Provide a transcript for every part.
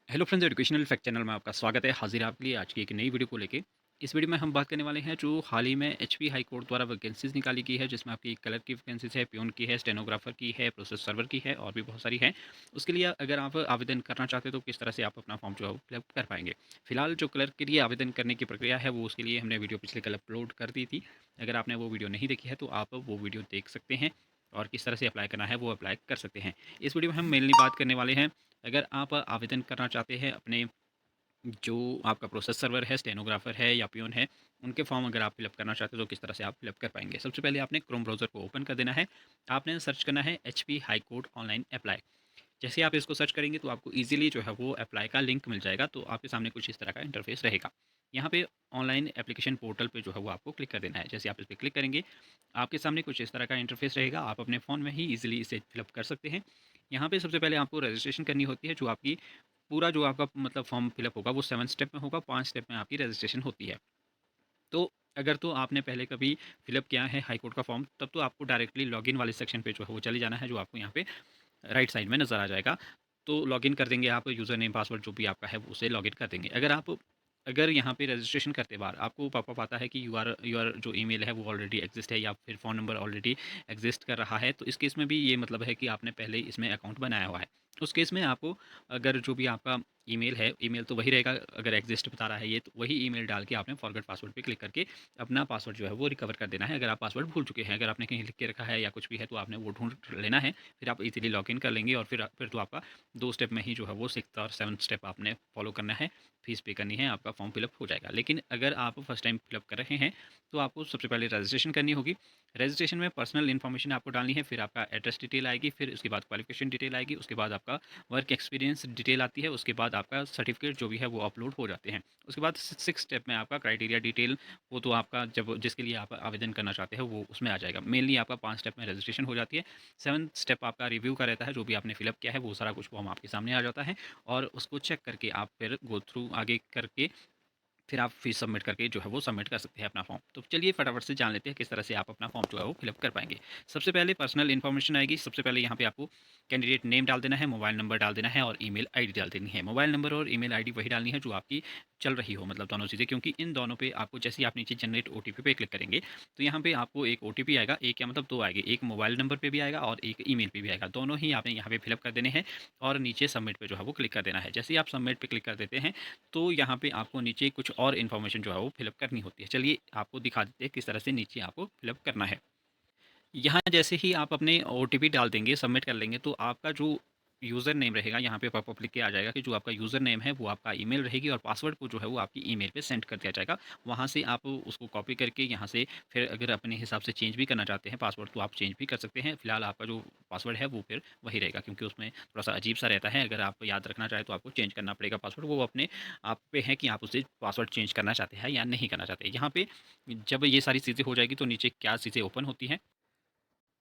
Hello friends, educational fact channel में आपका स्वागत है। हाजिर है आपके लिए आज की एक नई वीडियो को लेके। इस वीडियो में हम बात करने वाले हैं जो हाल ही में एचपी हाई कोर्ट द्वारा वैकेंसीज निकाली गई है, जिसमें आपकी कलर की वैकेंसीज है, प्यून की है, स्टेनोग्राफर की है, प्रोसेस सर्वर की है और भी बहुत सारी है। उसके लिए अगर आप आवेदन करना चाहते हैं तो किस तरह से आप अपना फॉर्म जो है वो फिलअप कर पाएंगे। फिलहाल जो कलर के लिए आवेदन करने की प्रक्रिया है वो उसके लिए हमने वीडियो पिछले कल अपलोड कर दी थी। अगर आपने वो वीडियो नहीं देखी है तो आप वो वीडियो देख सकते हैं और किस तरह से अप्लाई करना है वो अप्लाई कर सकते हैं। इस वीडियो में हम मेनली बात करने वाले हैं, अगर आप आवेदन करना चाहते हैं अपने जो आपका प्रोसेस सर्वर है, स्टेनोग्राफर है या पियोन है, उनके फॉर्म अगर आप फिलअप करना चाहते हो तो किस तरह से आप फिलअप कर पाएंगे। सबसे पहले आपने क्रोम ब्राउज़र को ओपन कर देना है। आपने सर्च करना है HP high court online apply. जैसे आप इसको सर्च करेंगे तो आपको ईजिली जो है वो अप्लाई का लिंक मिल जाएगा। तो आपके सामने कुछ इस तरह का इंटरफेस रहेगा। यहाँ पे ऑनलाइन एप्लीकेशन पोर्टल पे जो है वो आपको क्लिक कर देना है। जैसे आप इस पर क्लिक करेंगे, आपके सामने कुछ इस तरह का इंटरफेस रहेगा। आप अपने फ़ोन में ही ईजिली इसे फिलअप कर सकते हैं। यहाँ पे सबसे पहले आपको रजिस्ट्रेशन करनी होती है। जो आपकी पूरा जो आपका मतलब फॉर्म फिलअप होगा वो 7 स्टेप में होगा, 5 स्टेप में आपकी रजिस्ट्रेशन होती है। तो अगर तो आपने पहले कभी फिलअप किया है हाई कोर्ट का फॉर्म, तब तो आपको डायरेक्टली लॉगिन वाले सेक्शन पे जो है वो चले जाना है, जो आपको यहाँ पे राइट साइड में नज़र आ जाएगा। तो लॉगिन कर देंगे आप, यूज़र नेम पासवर्ड जो भी आपका है वो उसे लॉगिन कर देंगे। अगर यहाँ पे रजिस्ट्रेशन करते बार आपको पॉपअप आता है कि यू आर जो ईमेल है वो ऑलरेडी एग्जिस्ट है या फिर फ़ोन नंबर ऑलरेडी एग्जिस्ट कर रहा है, तो इस केस में भी ये मतलब है कि आपने पहले इसमें अकाउंट बनाया हुआ है। उस केस में आपको, अगर जो भी आपका ईमेल है, ईमेल तो वही रहेगा, अगर एग्जिस्ट बता रहा है ये, तो वही ईमेल डाल के आपने फॉरगेट पासवर्ड पे क्लिक करके अपना पासवर्ड जो है वो रिकवर कर देना है। अगर आप पासवर्ड भूल चुके हैं, अगर आपने कहीं लिख के रखा है या कुछ भी है, तो आपने वो ढूंढ लेना है। फिर आप इजीली लॉगिन कर लेंगे और फिर तो आपका 2 स्टेप में ही जो है वो 6th और 7th स्टेप आपने फॉलो करना है। फीस पे करनी है, आपका फॉर्म फिलअप हो जाएगा। लेकिन अगर आप फर्स्ट टाइम फिलअप कर रहे हैं तो आपको सबसे पहले रजिस्ट्रेशन करनी होगी। रजिस्ट्रेशन में पर्सनल इन्फॉर्मेशन आपको डालनी है, फिर आपका एड्रेस डिटेल आएगी, फिर उसके बाद क्वालिफिकेशन डिटेल आएगी, उसके बाद आपका वर्क एक्सपीरियंस डिटेल आती है, उसके बाद आपका सर्टिफिकेट जो भी है वो अपलोड हो जाते हैं। उसके बाद 6 स्टेप में आपका क्राइटेरिया डिटेल, वो तो आपका जब जिसके लिए आप आवेदन करना चाहते हैं वो उसमें आ जाएगा। मेनली आपका 5 स्टेप में रजिस्ट्रेशन हो जाती है। 7th स्टेप आपका रिव्यू का रहता है, जो भी आपने फिलअप किया है वो सारा कुछ फॉर्म आपके सामने आ जाता है और उसको चेक करके आप फिर गो थ्रू आगे करके फिर आप फीस सबमिट करके जो है वो सबमिट कर सकते हैं अपना फॉर्म। तो चलिए फटाफट से जान लेते हैं किस तरह से आप अपना फॉर्म जो है वो फिलअप कर पाएंगे। सबसे पहले पर्सनल इन्फॉर्मेशन आएगी। सबसे पहले यहाँ पे आपको कैंडिडेट नेम डाल देना है, मोबाइल नंबर डाल देना है और ईमेल आईडी डाल देनी है। मोबाइल नंबर और ईमेल आईडी वही डालनी है जो आपकी चल रही हो, मतलब दोनों चीज़ें, क्योंकि इन दोनों पे आपको, जैसे ही आप नीचे जनरेट ओटीपी पे क्लिक करेंगे तो यहाँ पे आपको एक ओटीपी आएगा। एक क्या मतलब, दो आएंगे, एक मोबाइल नंबर पे भी आएगा और एक ईमेल पे भी आएगा। दोनों ही आपने यहाँ पे फिलअप कर देने हैं और नीचे सबमिट पे जो है वो क्लिक कर देना है। जैसे ही आप सबमिट पे क्लिक कर देते हैं तो यहाँ पे आपको नीचे कुछ और इन्फॉर्मेशन जो है वो फिलअप करनी होती है। चलिए आपको दिखा देते हैं किस तरह से नीचे आपको फिलअप करना है। यहाँ जैसे ही आप अपने ओटीपी डाल देंगे, सबमिट कर लेंगे, तो आपका जो यूज़र नेम रहेगा यहाँ पे पॉपअप लिख के आ जाएगा कि जो आपका यूज़र नेम है वो आपका ईमेल रहेगी और पासवर्ड को जो है वो आपकी ईमेल पे सेंड कर दिया जाएगा। वहाँ से आप उसको कॉपी करके यहाँ से फिर अगर अपने हिसाब से चेंज भी करना चाहते हैं पासवर्ड तो आप चेंज भी कर सकते हैं। फिलहाल आपका जो पासवर्ड है वो फिर वही रहेगा, क्योंकि उसमें थोड़ा-सा अजीब-सा रहता है। अगर आप याद रखना चाहें तो आपको चेंज करना पड़ेगा पासवर्ड। वो अपने आप पे है कि आप उसे पासवर्ड चेंज करना चाहते हैं या नहीं करना चाहते। यहाँ पे जब ये सारी चीज़ें हो जाएगी तो नीचे क्या चीज़ें ओपन होती हैं,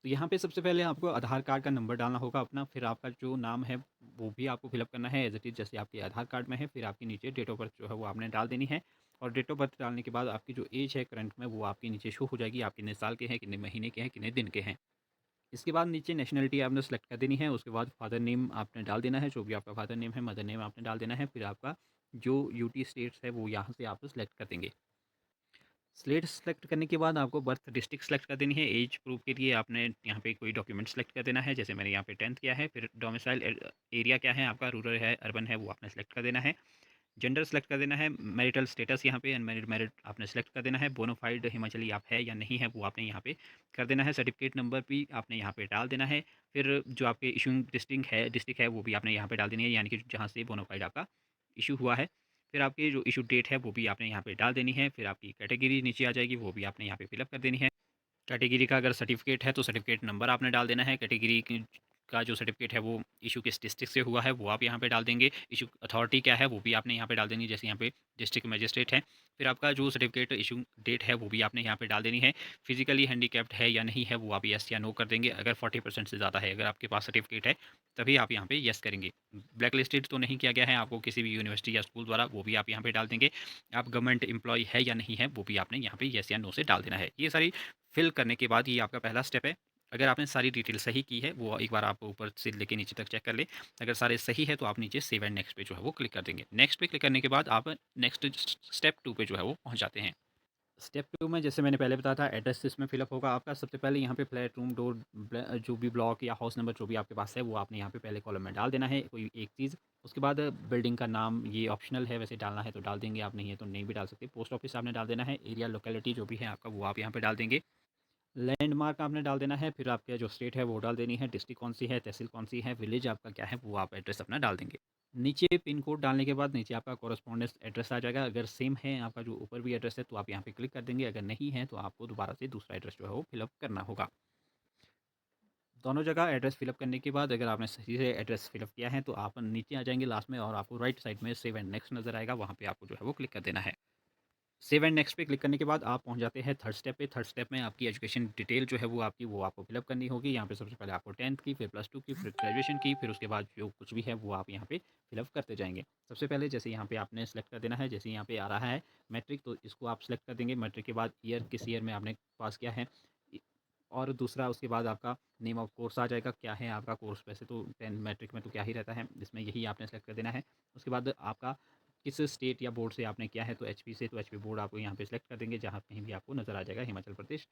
तो यहाँ पे सबसे पहले आपको आधार कार्ड का नंबर डालना होगा अपना, फिर आपका जो नाम है वो भी आपको फिलअप करना है एज़ इट इज़ जैसे आपके आधार कार्ड में है। फिर आपकी नीचे डेट ऑफ बर्थ जो है वो आपने डाल देनी है और डेट ऑफ बर्थ डालने के बाद आपकी जो एज है करंट में वो आपकी नीचे शो हो जाएगी। आप कितने साल के हैं, कितने महीने के हैं, कितने दिन के हैं। इसके बाद नीचे नेशनलिटी आपने सेलेक्ट कर देनी है। उसके बाद फादर नेम आपने डाल देना है, जो भी आपका फादर नेम है, मदर नेम आपने डाल देना है। फिर आपका जो यूटी स्टेट्स है वो यहाँ से आप सेलेक्ट कर देंगे। स्लेट सेलेक्ट करने के बाद आपको बर्थ डिस्ट्रिक्ट सेलेक्ट कर देनी है। एज प्रूफ के लिए आपने यहाँ पे कोई डॉक्यूमेंट सेलेक्ट कर देना है, जैसे मैंने यहाँ पे 10th किया है। फिर डोमिसाइल एरिया क्या है आपका, रूरल है, अर्बन है, वो आपने सेलेक्ट कर देना है। जेंडर सेलेक्ट कर देना है। मैरिटल स्टेटस यहाँ पे अनमैरिड मैरिड आपने सेलेक्ट कर देना है। बोनाफाइड हिमाचली आप है या नहीं है वो आपने यहाँ पे कर देना है। सर्टिफिकेट नंबर भी आपने यहाँ पे डाल देना है। फिर जो आपके इशूइंग डिस्ट्रिक्ट है वो भी आपने यहाँ पे डाल देनी है, यानी कि जहाँ से बोनाफाइड आपका इशू हुआ है। फिर आपकी जो इशू डेट है वो भी आपने यहाँ पे डाल देनी है। फिर आपकी कैटेगरी नीचे आ जाएगी, वो भी आपने यहाँ पे फिलअप कर देनी है। कैटेगरी का अगर सर्टिफिकेट है तो सर्टिफिकेट नंबर आपने डाल देना है। कैटेगरी का जो सर्टिफिकेट है वो इशू किस डिस्ट्रिक्ट से हुआ है वो आप यहाँ पे डाल देंगे। इशू अथॉरिटी क्या है वो भी आपने यहाँ पे डाल देनी है, जैसे यहाँ पे डिस्ट्रिक्ट मजिस्ट्रेट है। फिर आपका जो सर्टिफिकेट इशू डेट है वो भी आपने यहाँ पे डाल देनी है। फिजिकली हैंडीकैप्ड है या नहीं है वो आप येस या नो कर देंगे। अगर 40% से ज़्यादा है अगर आपके पास सर्टिफिकेट है तभी आप यहाँ पे येस करेंगे। ब्लैक लिस्टेड तो नहीं किया गया है आपको किसी भी यूनिवर्सिटी या स्कूल द्वारा, वो भी आप यहाँ पे डाल देंगे। आप गवर्नमेंट एम्प्लॉय है या नहीं है वो भी आपने यहाँ पे येस या नो से डाल देना है। ये सारी फिल करने के बाद ये आपका पहला स्टेप है। अगर आपने सारी डिटेल सही की है, वो एक बार आप ऊपर से लेके नीचे तक चेक कर लें। अगर सारे सही है तो आप नीचे सेव एंड नेक्स्ट पे जो है वो क्लिक कर देंगे। नेक्स्ट पे क्लिक करने के बाद आप नेक्स्ट स्टेप 2 पे जो है वो पहुँच जाते हैं। स्टेप 2 में जैसे मैंने पहले बताया था, एड्रेस इसमें फ़िलअप होगा आपका। सबसे पहले यहाँ पे फ्लैट, रूम, डोर, जो भी ब्लॉक या हाउस नंबर जो भी आपके पास है, वो आपने यहाँ पे पहले कॉलम में डाल देना है कोई एक चीज़। उसके बाद बिल्डिंग का नाम, ये ऑप्शनल है, वैसे डालना है तो डाल देंगे, आप नहीं है तो नहीं भी डाल सकते। पोस्ट ऑफिस आपने डाल देना है। एरिया, लोकेलिटी जो भी है आपका, वो आप यहाँ पे डाल देंगे। लैंडमार्क आपने डाल देना है। फिर आपका जो स्टेट है वो डाल देनी है। डिस्ट्रिक्ट कौन सी है, तहसील कौन सी है, विलेज आपका क्या है, वो आप एड्रेस अपना डाल देंगे। नीचे पिन कोड डालने के बाद नीचे आपका कॉरेस्पॉन्डेंस एड्रेस आ जाएगा। अगर सेम है आपका जो ऊपर भी एड्रेस है तो आप यहाँ पे क्लिक कर देंगे। अगर नहीं है तो आपको दोबारा से दूसरा एड्रेस जो है वो फिलअप करना होगा। दोनों जगह एड्रेस फिलअप करने के बाद अगर आपने सही से एड्रेस फिलअप किया है तो आप नीचे आ जाएंगे लास्ट में, और आपको राइट साइड में सेव एंड नेक्स्ट नज़र आएगा। वहाँ पे आपको जो है वो क्लिक कर देना है। सेव एंड नेक्स्ट पे क्लिक करने के बाद आप पहुंच जाते हैं थर्ड स्टेप पे। थर्ड स्टेप में आपकी एजुकेशन डिटेल जो है वो आपकी, वो आपको फिलअप करनी होगी। यहाँ पे सबसे पहले आपको 10th की, फिर +2 की, फिर ग्रेजुएशन की, फिर उसके बाद जो कुछ भी है वो आप यहाँ पे फिलअप करते जाएंगे। सबसे पहले जैसे यहाँ पे आपने सेलेक्ट कर देना है, जैसे यहाँ पे आ रहा है मैट्रिक, तो इसको आप सेलेक्ट कर देंगे। मैट्रिक के बाद ईयर, किस ईयर में आपने पास किया है, और दूसरा उसके बाद आपका नेम ऑफ कोर्स आ जाएगा, क्या है आपका कोर्स। वैसे तो 10 मैट्रिक में तो क्या ही रहता है, इसमें यही आपने सेलेक्ट कर देना है। उसके बाद आपका किस स्टेट या बोर्ड से आपने किया है, तो एचपी से, तो एचपी बोर्ड आपको यहाँ पे सिलेक्ट कर देंगे, जहाँ कहीं भी आपको नज़र आ जाएगा हिमाचल प्रदेश।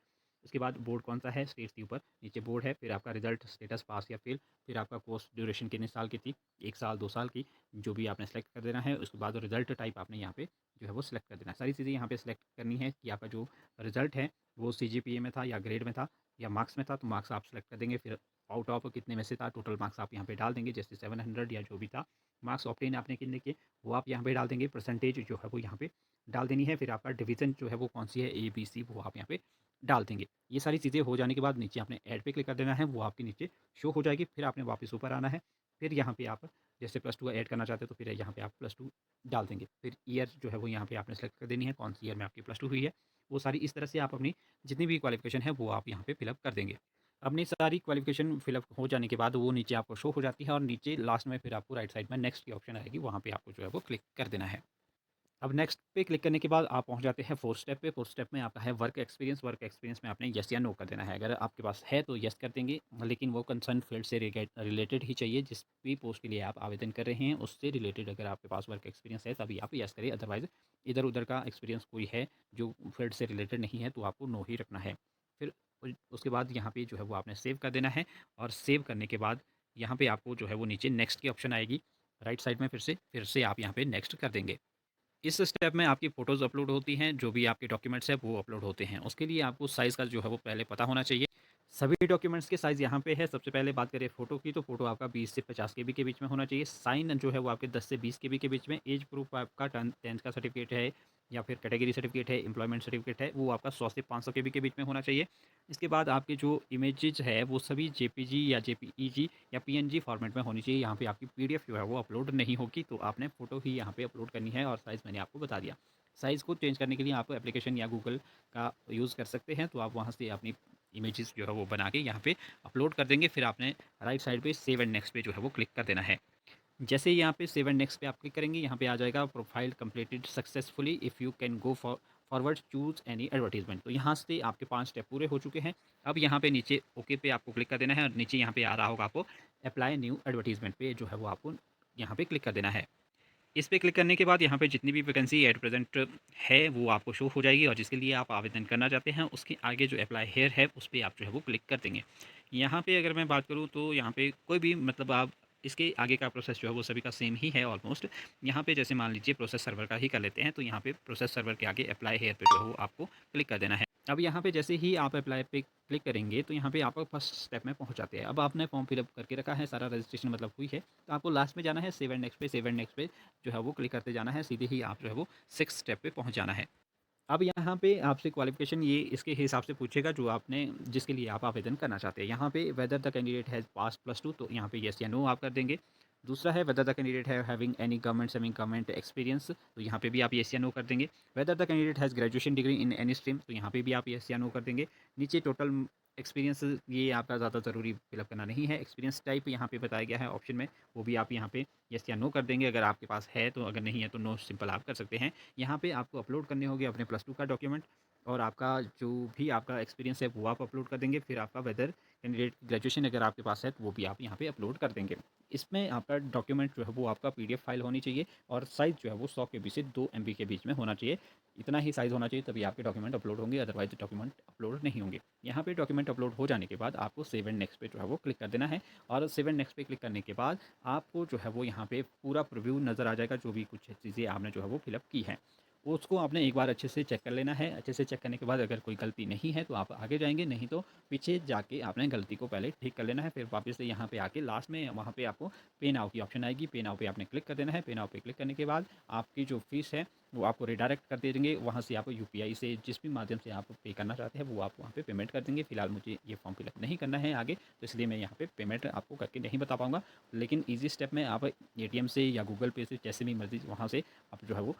उसके बाद बोर्ड कौन सा है, स्टेट के ऊपर नीचे बोर्ड है। फिर आपका रिजल्ट स्टेटस पास या फेल। फिर आपका कोर्स ड्यूरेशन कितने साल की थी, 1 साल 2 साल की, जो भी आपने सेलेक्ट कर देना है। उसके बाद रिजल्ट टाइप आपने यहाँ पे जो है वो सिलेक्ट कर देना है। सारी चीज़ें यहाँ पे सिलेक्ट करनी है कि आपका जो रिजल्ट है वो CGPA में था या ग्रेड में था या मार्क्स में था, तो मार्क्स आप सेलेक्ट कर देंगे। फिर आउट ऑफ कितने में से था, टोटल मार्क्स आप यहाँ पे डाल देंगे, जैसे 700 या जो भी था। मार्क्स ऑब्टेन आपने कितने के, वो आप यहाँ पे डाल देंगे। परसेंटेज जो है वो यहाँ पे डाल देनी है। फिर आपका डिवीज़न जो है वो कौन सी है, ABC, वो आप यहाँ पे डाल देंगे। ये सारी चीज़ें हो जाने के बाद नीचे आपने ऐड पे क्लिक कर देना है, वो आपके नीचे शो हो जाएगी। फिर आपने वापस ऊपर आना है। फिर यहाँ पे आप जैसे +2 ऐड करना चाहते हैं तो फिर यहाँ पे आप +2 डाल देंगे। फिर ईयर जो है वो यहाँ पे आपने सेलेक्ट कर देनी है, कौन सी ईयर में आपकी +2 हुई है। वो सारी इस तरह से आप अपनी जितनी भी क्वालिफिकेशन है वो आप यहाँ पे फिलअप कर देंगे। अपनी सारी क्वालिफिकेशन फिलअप हो जाने के बाद वो नीचे आपको शो हो जाती है, और नीचे लास्ट में फिर आपको राइट साइड में नेक्स्ट की ऑप्शन आएगी, वहाँ पे आपको जो है वो क्लिक कर देना है। अब नेक्स्ट पे क्लिक करने के बाद आप पहुंच जाते हैं फोर्थ स्टेप पे। फोर्थ स्टेप में आपका है वर्क एक्सपीरियंस। वर्क एक्सपीरियंस में आपने यस या नो कर देना है। अगर आपके पास है तो यस कर देंगे, लेकिन वो कंसर्न फील्ड से रिलेटेड ही चाहिए। जिस भी पोस्ट के लिए आप आवेदन कर रहे हैं उससे रिलेटेड अगर आपके पास वर्क एक्सपीरियंस है तभी आप यस करें। अदरवाइज़ इधर उधर का एक्सपीरियंस कोई है जो फील्ड से रिलेटेड नहीं है तो आपको नो ही रखना है। फिर उसके बाद यहाँ पे जो है वो आपने सेव कर देना है, और सेव करने के बाद यहाँ पे आपको जो है वो नीचे नेक्स्ट की ऑप्शन आएगी राइट साइड में। फिर से आप यहाँ पे नेक्स्ट कर देंगे। इस स्टेप में आपकी फ़ोटोज़ अपलोड होती हैं, जो भी आपके डॉक्यूमेंट्स हैं वो अपलोड होते हैं। उसके लिए आपको साइज़ का जो है वो पहले पता होना चाहिए। सभी डॉक्यूमेंट्स के साइज़ यहाँ पे है। सबसे पहले बात करें फ़ोटो की, तो फ़ोटो आपका 20 से 50 केबी के बीच में होना चाहिए। साइन जो है वो आपके 10 से 20 केबी के बीच में। एज प्रूफ आपका 10th का सर्टिफिकेट है या फिर कैटेगरी सर्टिफिकेट है, एम्प्लॉयमेंट सर्टिफिकेट है, वो आपका 100 से 500 केबी के बीच में होना चाहिए। इसके बाद आपके जो इमेजेज़ है वो सभी जेपीजी या जेपीईजी या पीएनजी फॉर्मेट में होनी चाहिए। यहाँ पे आपकी पीडीएफ जो है वो अपलोड नहीं होगी, तो आपने फ़ोटो ही यहाँ पे अपलोड करनी है, और साइज़ मैंने आपको बता दिया। साइज़ को चेंज करने के लिए आप एप्लीकेशन या गूगल का यूज़ कर सकते हैं, तो आप वहाँ से अपनी इमेजेस जो है वो बना के यहाँ पे अपलोड कर देंगे। फिर आपने राइट साइड पे सेव एंड नेक्स्ट पे जो है वो क्लिक कर देना है। जैसे ही यहाँ पे सेव एंड नेक्स्ट पे आप क्लिक करेंगे, यहाँ पे आ जाएगा profile completed successfully, if you can go forward choose any advertisement. तो यहाँ से आपके 5 स्टेप पूरे हो चुके हैं। अब यहाँ पे नीचे ओके पे आपको क्लिक कर देना है, और नीचे यहाँ पे आ रहा होगा आपको अप्लाई न्यू एडवर्टाइजमेंट पे जो है वो आपको यहाँ पे क्लिक कर देना है। इस पे क्लिक करने के बाद यहाँ पे जितनी भी वैकेंसी एट प्रेजेंट है वो आपको शो हो जाएगी, और जिसके लिए आप आवेदन करना चाहते हैं उसके आगे जो अप्लाई हेयर है उस पर आप जो है वो क्लिक कर देंगे। यहाँ पे अगर मैं बात करूँ तो यहाँ पे कोई भी मतलब आप इसके आगे का प्रोसेस जो है वो सभी का सेम ही है ऑलमोस्ट। यहाँ पे जैसे मान लीजिए प्रोसेस सर्वर का ही कर लेते हैं, तो यहाँ पे प्रोसेस सर्वर के आगे अप्लाई हेयर पे जो है वो आपको क्लिक कर देना है। अब यहाँ पे जैसे ही आप अप्लाई पे क्लिक करेंगे तो यहाँ पे आप फर्स्ट स्टेप में पहुँच जाते हैं। अब आपने फॉर्म फिलअप करके रखा है, सारा रजिस्ट्रेशन मतलब हुई है, तो आपको लास्ट में जाना है सेव एंड नेक्स्ट पे। सेव एंड नेक्स्ट पे जो है वो क्लिक करते जाना है, सीधे ही आप जो है वो 6th स्टेप पे पहुँच जाना है। अब यहाँ पे आपसे क्वालिफ़िकेशन ये इसके हिसाब से पूछेगा जो आपने जिसके लिए आप आवेदन करना चाहते हैं। यहाँ पे वेदर द कैंडिडेट हैज़ पास +2, तो यहाँ पे येस या नो आप कर देंगे। दूसरा है वेदर द कैंडिडेट है हैविंग एनी गवर्नमेंट एक्सपीरियंस, तो यहाँ पे भी आप येस या नो कर देंगे। Whether the candidate has graduation degree in any stream, तो यहाँ पे भी आप येस या नो कर देंगे। नीचे टोटल एक्सपीरियंस, ये आपका ज़्यादा ज़रूरी फिलअप करना नहीं है। एक्सपीरियंस टाइप यहाँ पे बताया गया है ऑप्शन में, वो भी आप यहाँ पे येस या नो कर देंगे अगर आपके पास है तो, अगर नहीं है तो नो सिंपल आप कर सकते हैं। यहाँ पे आपको अपलोड करने होंगे अपने +2 का डॉक्यूमेंट, और आपका जो भी आपका एक्सपीरियंस है वो आप अपलोड कर देंगे। फिर आपका वेदर कैंडिडेट ग्रेजुएशन अगर आपके पास है तो वो भी आप यहाँ पे अपलोड कर देंगे। इसमें आपका डॉक्यूमेंट जो है वो आपका पीडीएफ फाइल होनी चाहिए और साइज़ जो है वो 100 केबी से 2 एमबी के बीच में होना चाहिए। इतना ही साइज़ होना चाहिए तभी आपके डॉक्यूमेंट अपलोड होंगे, अदरवाइज़ डॉक्यूमेंट अपलोड नहीं होंगे। यहाँ पे डॉक्यूमेंट अपलोड हो जाने के बाद आपको सेव एंड नेक्स्ट पे जो है वो क्लिक कर देना है और सेव एंड नेक्स्ट पे क्लिक करने के बाद आपको जो है वो यहाँ पे पूरा प्रीव्यू नज़र आ जाएगा, जो भी कुछ चीज़ें आपने जो है वो फिलअप की हैं। उसको आपने एक बार अच्छे से चेक कर लेना है। अच्छे से चेक करने के बाद अगर कोई गलती नहीं है तो आप आगे जाएँगे, नहीं तो पीछे जाके आपने गलती को पहले ठीक कर लेना है। फिर वापस से यहाँ पे आके लास्ट में वहाँ पे आपको पे नाउ की ऑप्शन आएगी, पे नाउ पे आपने क्लिक कर देना है। पे नाउ पे क्लिक करने के बाद आपकी जो फ़ीस है वो आपको रिडायरेक्ट कर दे देंगे। वहाँ से आप यूपीआई से जिस भी माध्यम से आप पे करना चाहते हैं वो आप वहाँ पे पेमेंट कर देंगे। फिलहाल मुझे ये फॉर्म फिलअप नहीं करना है आगे, तो इसलिए मैं यहाँ पे पेमेंट आपको करके नहीं बता पाऊँगा। लेकिन ईज़ी स्टेप में आप एटीएम से या गूगल पे से जैसे भी मर्ज़ी वहाँ से आप जो है वो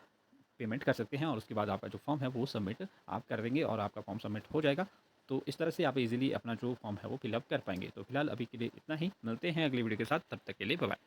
पेमेंट कर सकते हैं और उसके बाद आपका जो फॉर्म है वो सबमिट आप कर देंगे और आपका फॉर्म सबमिट हो जाएगा। तो इस तरह से आप इजीली अपना जो फॉर्म है वो फिलअप कर पाएंगे। तो फिलहाल अभी के लिए इतना ही, मिलते हैं अगली वीडियो के साथ, तब तक के लिए बाय बाय।